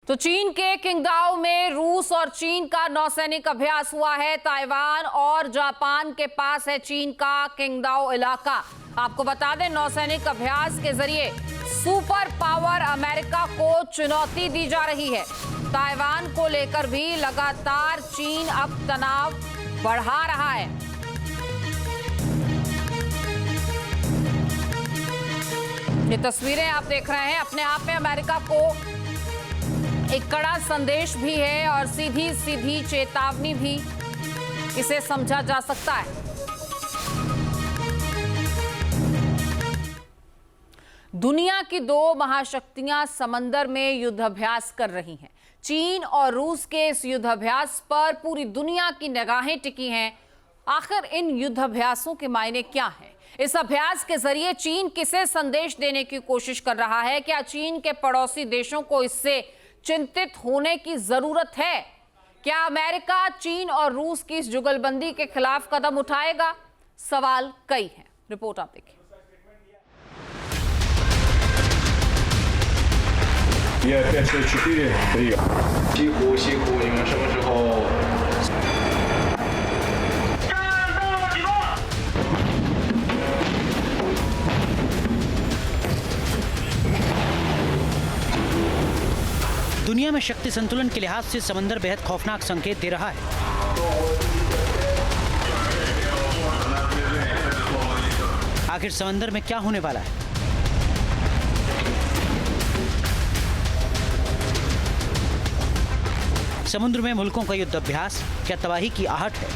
तो चीन के किंगदाओ में रूस और चीन का नौसैनिक अभ्यास हुआ है। ताइवान और जापान के पास है चीन का किंगदाओ इलाका। आपको बता दें, नौसैनिक अभ्यास के जरिए सुपर पावर अमेरिका को चुनौती दी जा रही है। ताइवान को लेकर भी लगातार चीन अब तनाव बढ़ा रहा है। ये तस्वीरें आप देख रहे हैं, अपने आप में अमेरिका को एक कड़ा संदेश भी है और सीधी सीधी चेतावनी भी इसे समझा जा सकता है। दुनिया की दो महाशक्तियां समंदर में युद्धाभ्यास कर रही हैं। चीन और रूस के इस युद्धाभ्यास पर पूरी दुनिया की निगाहें टिकी हैं। आखिर इन युद्धाभ्यासों के मायने क्या हैं? इस अभ्यास के जरिए चीन किसे संदेश देने की कोशिश कर रहा है? क्या चीन के पड़ोसी देशों को इससे चिंतित होने की जरूरत है? क्या अमेरिका चीन और रूस की इस जुगलबंदी के खिलाफ कदम उठाएगा? सवाल कई हैं। रिपोर्ट आप देखिए। Я 564, прием. 西湖，西湖，你们什么时候？ दुनिया में शक्ति संतुलन के लिहाज से समंदर बेहद खौफनाक संकेत दे रहा है। आखिर समंदर में क्या होने वाला है? समुद्र में मुल्कों का युद्ध अभ्यास क्या तबाही की आहट है?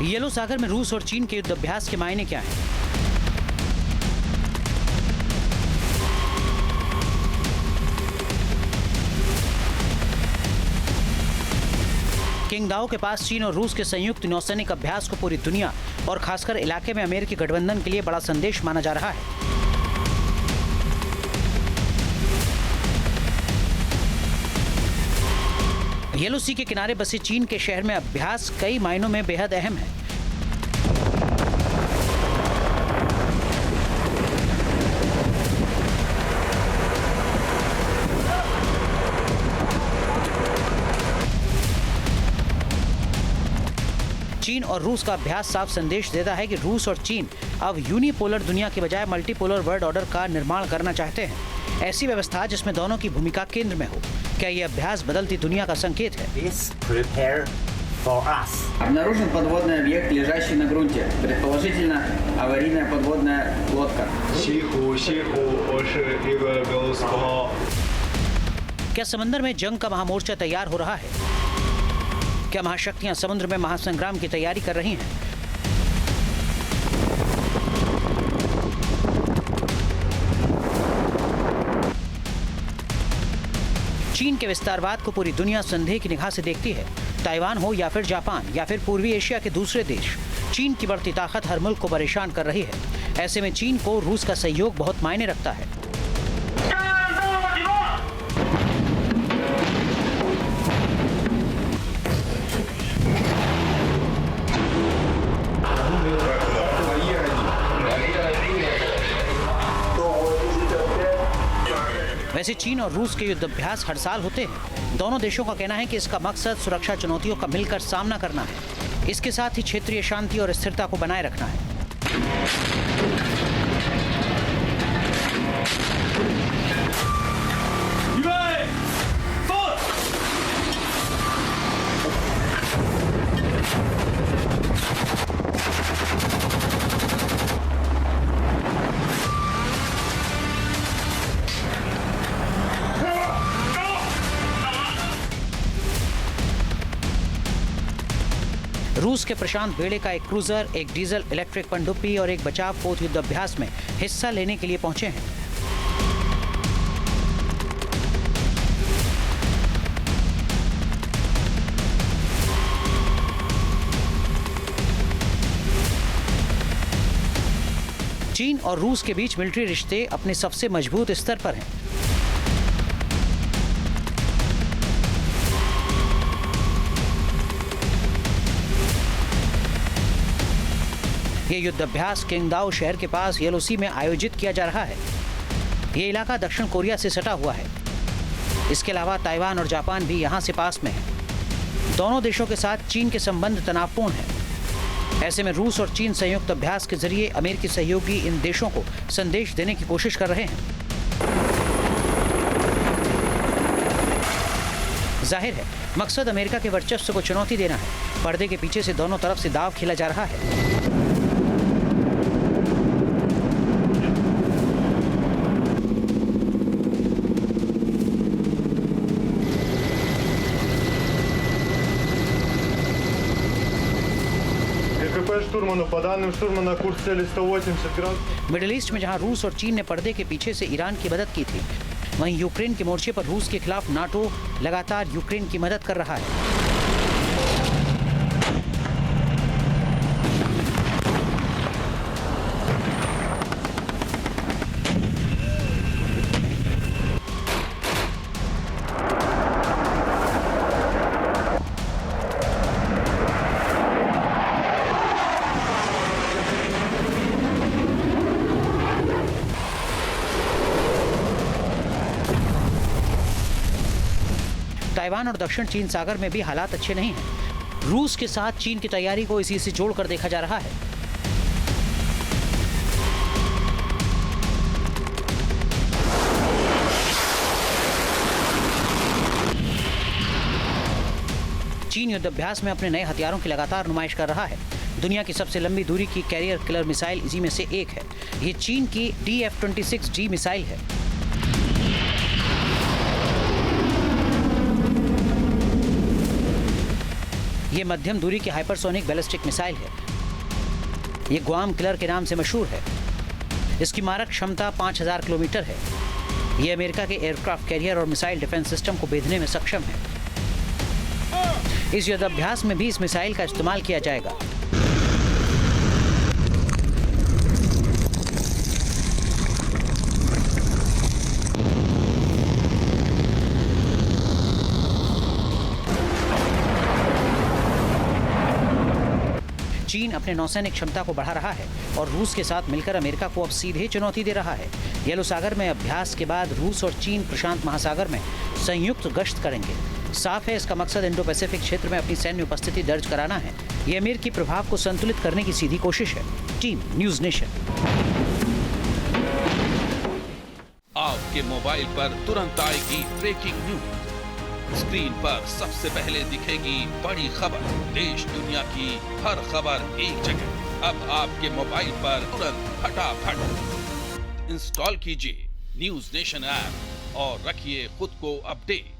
येलो सागर में रूस और चीन के युद्ध अभ्यास के मायने क्या हैं? किंगदाओ के पास चीन और रूस के संयुक्त नौसैनिक अभ्यास को पूरी दुनिया और खासकर इलाके में अमेरिकी गठबंधन के लिए बड़ा संदेश माना जा रहा है। येलो सी के किनारे बसे चीन के शहर में अभ्यास कई मायनों में बेहद अहम है। चीन और रूस का अभ्यास साफ संदेश देता है कि रूस और चीन अब यूनिपोलर दुनिया के बजाय मल्टीपोलर वर्ल्ड ऑर्डर का निर्माण करना चाहते हैं। ऐसी व्यवस्था जिसमें दोनों की भूमिका केंद्र में हो। क्या ये अभ्यास बदलती दुनिया का संकेत है? Обнаружен подводный объект, лежащий на грунте. Предположительно, аварийная подводная лодка. क्या समंदर में जंग का महामोर्चा तैयार हो रहा है? क्या महाशक्तियां समुद्र में महासंग्राम की तैयारी कर रही हैं? चीन के विस्तारवाद को पूरी दुनिया संदेह की निगाह से देखती है। ताइवान हो या फिर जापान या फिर पूर्वी एशिया के दूसरे देश, चीन की बढ़ती ताकत हर मुल्क को परेशान कर रही है। ऐसे में चीन को रूस का सहयोग बहुत मायने रखता है। वैसे चीन और रूस के युद्ध अभ्यास हर साल होते हैं। दोनों देशों का कहना है कि इसका मकसद सुरक्षा चुनौतियों का मिलकर सामना करना है। इसके साथ ही क्षेत्रीय शांति और स्थिरता को बनाए रखना है। रूस के प्रशांत बेड़े का एक क्रूजर, एक डीजल इलेक्ट्रिक पनडुब्बी और एक बचाव पोत युद्ध अभ्यास में हिस्सा लेने के लिए पहुंचे हैं। चीन और रूस के बीच मिलिट्री रिश्ते अपने सबसे मजबूत स्तर पर हैं। ये युद्धाभ्यास किंगदाओ शहर के पास येलो सी में आयोजित किया जा रहा है। ये इलाका दक्षिण कोरिया से सटा हुआ है। इसके अलावा ताइवान और जापान भी यहाँ से पास में है। दोनों देशों के साथ चीन के संबंध तनावपूर्ण हैं। ऐसे में रूस और चीन संयुक्त अभ्यास के जरिए अमेरिकी सहयोगी इन देशों को संदेश देने की कोशिश कर रहे हैं। जाहिर है, मकसद अमेरिका के वर्चस्व को चुनौती देना है। पर्दे के पीछे से दोनों तरफ से दांव खेला जा रहा है। штурману, по данным штурмана, курс цели 180 градусов. मिडिल ईस्ट में जहां रूस और चीन ने पर्दे के पीछे से ईरान की मदद की थी, वहीं यूक्रेन के मोर्चे पर रूस के खिलाफ नाटो लगातार यूक्रेन की मदद कर रहा है। ताइवान और दक्षिण चीन सागर में भी हालात अच्छे नहीं हैं। रूस के साथ चीन की तैयारी को इसी से जोड़कर देखा जा रहा है। चीन युद्धाभ्यास में अपने नए हथियारों की लगातार नुमाइश कर रहा है। दुनिया की सबसे लंबी दूरी की कैरियर किलर मिसाइल इसी में से एक है। ये चीन की DF-26G मिसाइल है। ये मध्यम दूरी की हाइपरसोनिक बैलिस्टिक मिसाइल है। ये ग्वाम किलर के नाम से मशहूर है। इसकी मारक क्षमता 5000 किलोमीटर है। ये अमेरिका के एयरक्राफ्ट कैरियर और मिसाइल डिफेंस सिस्टम को भेदने में सक्षम है। इस युद्धाभ्यास में भी इस मिसाइल का इस्तेमाल किया जाएगा। चीन अपने नौसैनिक क्षमता को बढ़ा रहा है और रूस के साथ मिलकर अमेरिका को अब सीधे चुनौती दे रहा है। येलो सागर में अभ्यास के बाद रूस और चीन प्रशांत महासागर में संयुक्त गश्त करेंगे। साफ है, इसका मकसद इंडो पैसिफिक क्षेत्र में अपनी सैन्य उपस्थिति दर्ज कराना है। ये अमेरिकी प्रभाव को संतुलित करने की सीधी कोशिश है। Team news nation. आपके मोबाइल पर तुरंत आएगी ब्रेकिंग न्यूज। स्क्रीन पर सबसे पहले दिखेगी बड़ी खबर। देश दुनिया की हर खबर एक जगह। अब आपके मोबाइल पर तुरंत फटाफट इंस्टॉल कीजिए न्यूज़ नेशन ऐप और रखिए खुद को अपडेट।